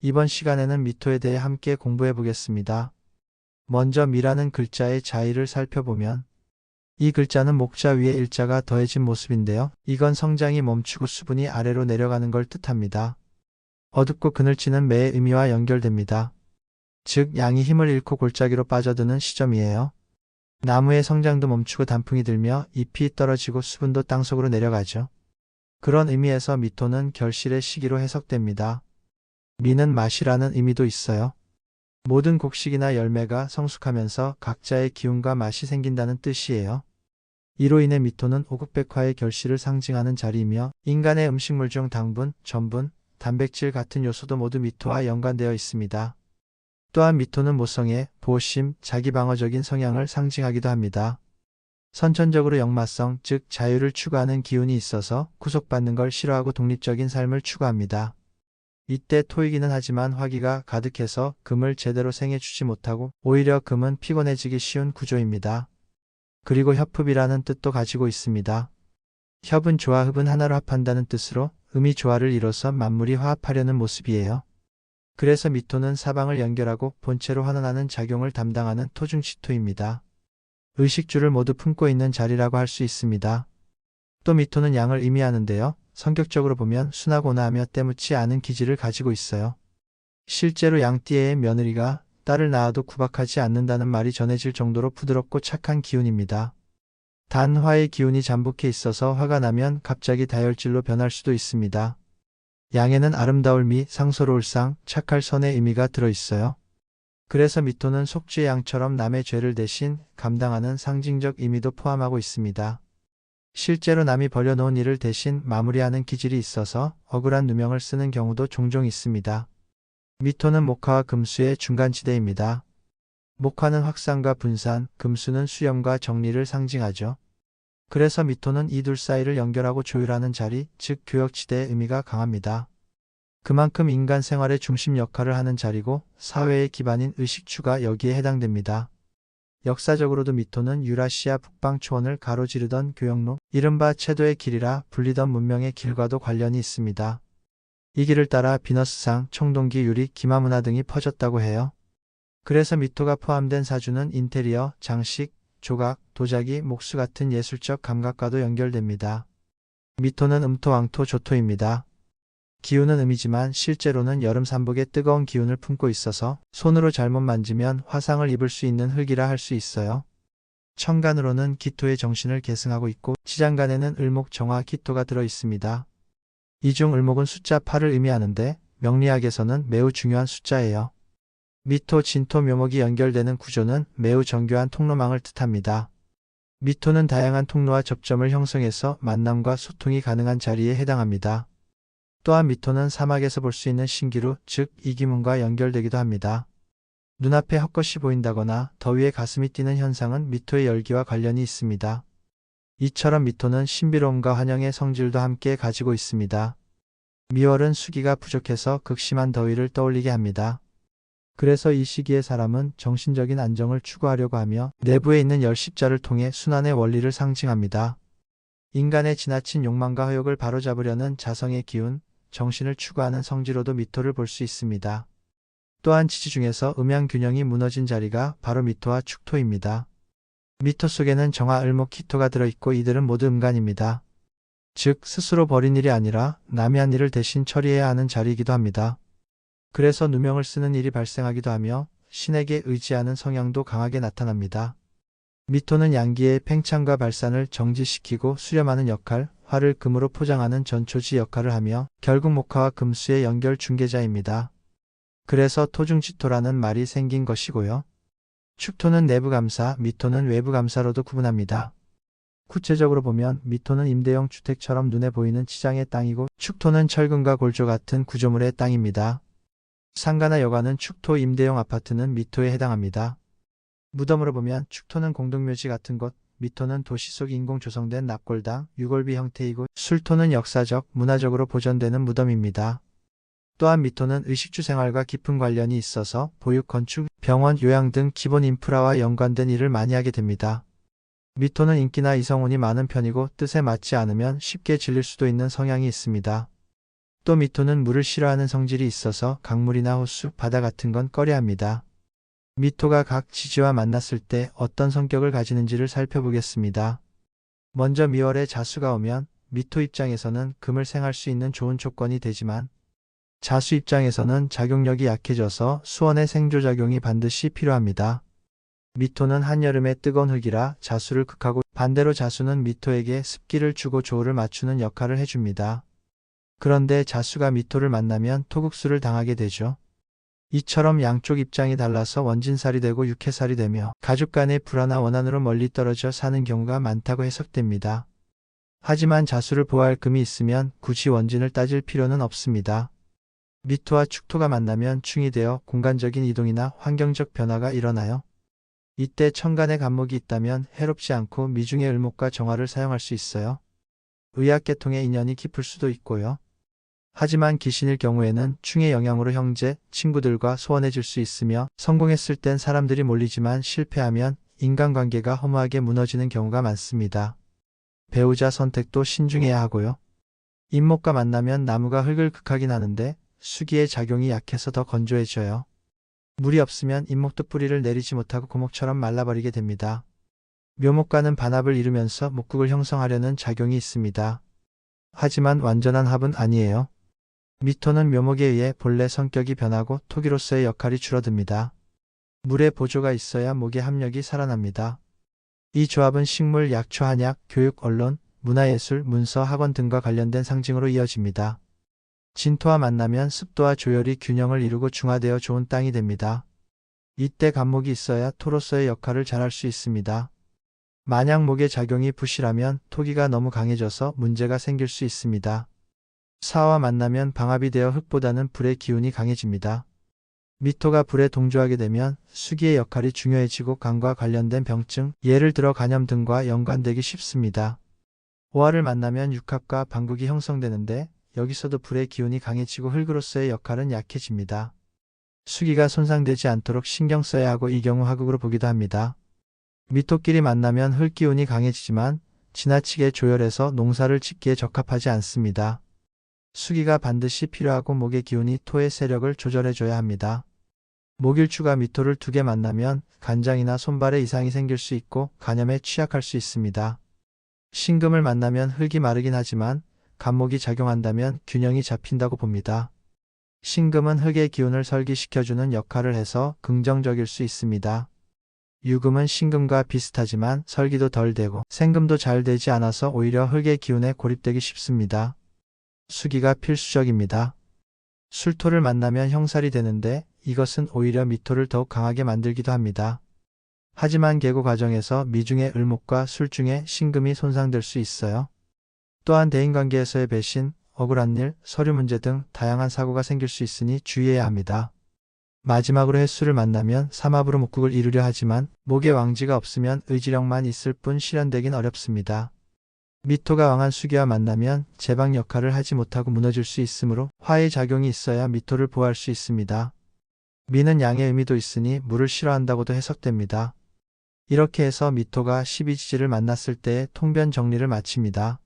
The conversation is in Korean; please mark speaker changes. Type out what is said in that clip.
Speaker 1: 이번 시간에는 미토에 대해 함께 공부해 보겠습니다. 먼저 미라는 글자의 자의를 살펴보면 이 글자는 목자 위에 일자가 더해진 모습인데요. 이건 성장이 멈추고 수분이 아래로 내려가는 걸 뜻합니다. 어둡고 그늘지는 매의 의미와 연결됩니다. 즉 양이 힘을 잃고 골짜기로 빠져드는 시점이에요. 나무의 성장도 멈추고 단풍이 들며 잎이 떨어지고 수분도 땅속으로 내려가죠. 그런 의미에서 미토는 결실의 시기로 해석됩니다. 미는 맛이라는 의미도 있어요. 모든 곡식이나 열매가 성숙하면서 각자의 기운과 맛이 생긴다는 뜻이에요. 이로 인해 미토는 오국백화의 결실을 상징하는 자리이며 인간의 음식물 중 당분, 전분, 단백질 같은 요소도 모두 미토와 연관되어 있습니다. 또한 미토는 모성애, 보호심, 자기방어적인 성향을 상징하기도 합니다. 선천적으로 역마성, 즉 자유를 추구하는 기운이 있어서 구속받는 걸 싫어하고 독립적인 삶을 추구합니다. 이때 토이기는 하지만 화기가 가득해서 금을 제대로 생해주지 못하고 오히려 금은 피곤해지기 쉬운 구조입니다. 그리고 협흡이라는 뜻도 가지고 있습니다. 협은 조화, 흡은 하나로 합한다는 뜻으로 음이 조화를 이뤄서 만물이 화합하려는 모습이에요. 그래서 미토는 사방을 연결하고 본체로 환원하는 작용을 담당하는 토중치토입니다. 의식주를 모두 품고 있는 자리라고 할 수 있습니다. 또 미토는 양을 의미하는데요. 성격적으로 보면 순하고 온화하며 때묻지 않은 기질을 가지고 있어요. 실제로 양띠의 며느리가 딸을 낳아도 구박하지 않는다는 말이 전해질 정도로 부드럽고 착한 기운입니다. 단 화의 기운이 잠복해 있어서 화가 나면 갑자기 다혈질로 변할 수도 있습니다. 양에는 아름다울 미, 상서로울 상, 착할 선의 의미가 들어있어요. 그래서 미토는 속죄 양처럼 남의 죄를 대신 감당하는 상징적 의미도 포함하고 있습니다. 실제로 남이 벌여놓은 일을 대신 마무리하는 기질이 있어서 억울한 누명을 쓰는 경우도 종종 있습니다. 미토는 목화와 금수의 중간지대입니다. 목화는 확산과 분산, 금수는 수렴과 정리를 상징하죠. 그래서 미토는 이 둘 사이를 연결하고 조율하는 자리, 즉 교역지대의 의미가 강합니다. 그만큼 인간 생활의 중심 역할을 하는 자리고 사회의 기반인 의식주가 여기에 해당됩니다. 역사적으로도 미토는 유라시아 북방 초원을 가로지르던 교역로, 이른바 채도의 길이라 불리던 문명의 길과도 관련이 있습니다. 이 길을 따라 비너스상, 청동기, 유리, 기마문화 등이 퍼졌다고 해요. 그래서 미토가 포함된 사주는 인테리어, 장식, 조각, 도자기, 목수 같은 예술적 감각과도 연결됩니다. 미토는 음토, 왕토, 조토입니다. 기운은 음이지만 실제로는 여름 삼복의 뜨거운 기운을 품고 있어서 손으로 잘못 만지면 화상을 입을 수 있는 흙이라 할 수 있어요. 천간으로는 기토의 정신을 계승하고 있고 지장간에는 을목, 정화, 기토가 들어 있습니다. 이 중 을목은 숫자 8을 의미하는데 명리학에서는 매우 중요한 숫자예요. 미토, 진토, 묘목이 연결되는 구조는 매우 정교한 통로망을 뜻합니다. 미토는 다양한 통로와 접점을 형성해서 만남과 소통이 가능한 자리에 해당합니다. 또한 미토는 사막에서 볼 수 있는 신기루, 즉 이기문과 연결되기도 합니다. 눈앞에 헛것이 보인다거나 더위에 가슴이 뛰는 현상은 미토의 열기와 관련이 있습니다. 이처럼 미토는 신비로움과 환영의 성질도 함께 가지고 있습니다. 미월은 수기가 부족해서 극심한 더위를 떠올리게 합니다. 그래서 이 시기에 사람은 정신적인 안정을 추구하려고 하며 내부에 있는 열십자를 통해 순환의 원리를 상징합니다. 인간의 지나친 욕망과 허욕을 바로잡으려는 자성의 기운, 정신을 추구하는 성지로도 미토를 볼 수 있습니다. 또한 지지 중에서 음양균형이 무너진 자리가 바로 미토와 축토입니다. 미토 속에는 정화, 을목, 기토가 들어있고 이들은 모두 음간입니다. 즉 스스로 벌인 일이 아니라 남이 한 일을 대신 처리해야 하는 자리이기도 합니다. 그래서 누명을 쓰는 일이 발생하기도 하며 신에게 의지하는 성향도 강하게 나타납니다. 미토는 양기의 팽창과 발산을 정지시키고 수렴하는 역할, 화를 금으로 포장하는 전초지 역할을 하며 결국 목화와 금수의 연결 중개자입니다. 그래서 토중지토라는 말이 생긴 것이고요. 축토는 내부감사, 미토는 외부감사로도 구분합니다. 구체적으로 보면 미토는 임대용 주택처럼 눈에 보이는 지장의 땅이고 축토는 철근과 골조 같은 구조물의 땅입니다. 상가나 여관은 축토, 임대용 아파트는 미토에 해당합니다. 무덤으로 보면 축토는 공동묘지 같은 곳, 미토는 도시 속 인공 조성된 납골당, 유골비 형태이고 술토는 역사적, 문화적으로 보존되는 무덤입니다. 또한 미토는 의식주 생활과 깊은 관련이 있어서 보육, 건축, 병원, 요양 등 기본 인프라와 연관된 일을 많이 하게 됩니다. 미토는 인기나 이성운이 많은 편이고 뜻에 맞지 않으면 쉽게 질릴 수도 있는 성향이 있습니다. 또 미토는 물을 싫어하는 성질이 있어서 강물이나 호수, 바다 같은 건 꺼려합니다. 미토가 각 지지와 만났을 때 어떤 성격을 가지는지를 살펴보겠습니다. 먼저 미월에 자수가 오면 미토 입장에서는 금을 생할 수 있는 좋은 조건이 되지만 자수 입장에서는 작용력이 약해져서 수원의 생조작용이 반드시 필요합니다. 미토는 한여름의 뜨거운 흙이라 자수를 극하고 반대로 자수는 미토에게 습기를 주고 조울을 맞추는 역할을 해줍니다. 그런데 자수가 미토를 만나면 토국수를 당하게 되죠. 이처럼 양쪽 입장이 달라서 원진살이 되고 육해살이 되며 가족 간의 불화나 원한으로 멀리 떨어져 사는 경우가 많다고 해석됩니다. 하지만 자수를 보호할 금이 있으면 굳이 원진을 따질 필요는 없습니다. 미토와 축토가 만나면 충이 되어 공간적인 이동이나 환경적 변화가 일어나요. 이때 천간에 간목이 있다면 해롭지 않고 미중의 을목과 정화를 사용할 수 있어요. 의학계통의 인연이 깊을 수도 있고요. 하지만 귀신일 경우에는 충의 영향으로 형제, 친구들과 소원해질 수 있으며 성공했을 땐 사람들이 몰리지만 실패하면 인간관계가 허무하게 무너지는 경우가 많습니다. 배우자 선택도 신중해야 하고요. 인목과 만나면 나무가 흙을 극하긴 하는데 수기의 작용이 약해서 더 건조해져요. 물이 없으면 인목도 뿌리를 내리지 못하고 고목처럼 말라버리게 됩니다. 묘목과는 반합을 이루면서 목국을 형성하려는 작용이 있습니다. 하지만 완전한 합은 아니에요. 미토는 묘목에 의해 본래 성격이 변하고 토기로서의 역할이 줄어듭니다. 물의 보조가 있어야 목의 합력이 살아납니다. 이 조합은 식물, 약초, 한약, 교육, 언론, 문화예술, 문서, 학원 등과 관련된 상징으로 이어집니다. 진토와 만나면 습도와 조열이 균형을 이루고 중화되어 좋은 땅이 됩니다. 이때 간목이 있어야 토로서의 역할을 잘할 수 있습니다. 만약 목의 작용이 부실하면 토기가 너무 강해져서 문제가 생길 수 있습니다. 사와 만나면 방합이 되어 흙보다는 불의 기운이 강해집니다. 미토가 불에 동조하게 되면 수기의 역할이 중요해지고 간과 관련된 병증, 예를 들어 간염 등과 연관되기 쉽습니다. 오화를 만나면 육합과 방국이 형성되는데 여기서도 불의 기운이 강해지고 흙으로서의 역할은 약해집니다. 수기가 손상되지 않도록 신경 써야 하고 이 경우 하극으로 보기도 합니다. 미토끼리 만나면 흙기운이 강해지지만 지나치게 조열해서 농사를 짓기에 적합하지 않습니다. 수기가 반드시 필요하고 목의 기운이 토의 세력을 조절해줘야 합니다. 목일주가 미토를 두 개 만나면 간장이나 손발에 이상이 생길 수 있고 간염에 취약할 수 있습니다. 신금을 만나면 흙이 마르긴 하지만 간목이 작용한다면 균형이 잡힌다고 봅니다. 신금은 흙의 기운을 설기시켜주는 역할을 해서 긍정적일 수 있습니다. 유금은 신금과 비슷하지만 설기도 덜 되고 생금도 잘 되지 않아서 오히려 흙의 기운에 고립되기 쉽습니다. 수기가 필수적입니다. 술토를 만나면 형살이 되는데 이것은 오히려 미토를 더욱 강하게 만들기도 합니다. 하지만 계고 과정에서 미중의 을목과 술중의 신금이 손상될 수 있어요. 또한 대인관계에서의 배신, 억울한 일, 서류 문제 등 다양한 사고가 생길 수 있으니 주의해야 합니다. 마지막으로 햇수를 만나면 삼합으로 목국을 이루려 하지만 목에 왕지가 없으면 의지력만 있을 뿐 실현되긴 어렵습니다. 미토가 왕한 수기와 만나면 제방 역할을 하지 못하고 무너질 수 있으므로 화의 작용이 있어야 미토를 보호할 수 있습니다. 미는 양의 의미도 있으니 물을 싫어한다고도 해석됩니다. 이렇게 해서 미토가 12지지를 만났을 때의 통변 정리를 마칩니다.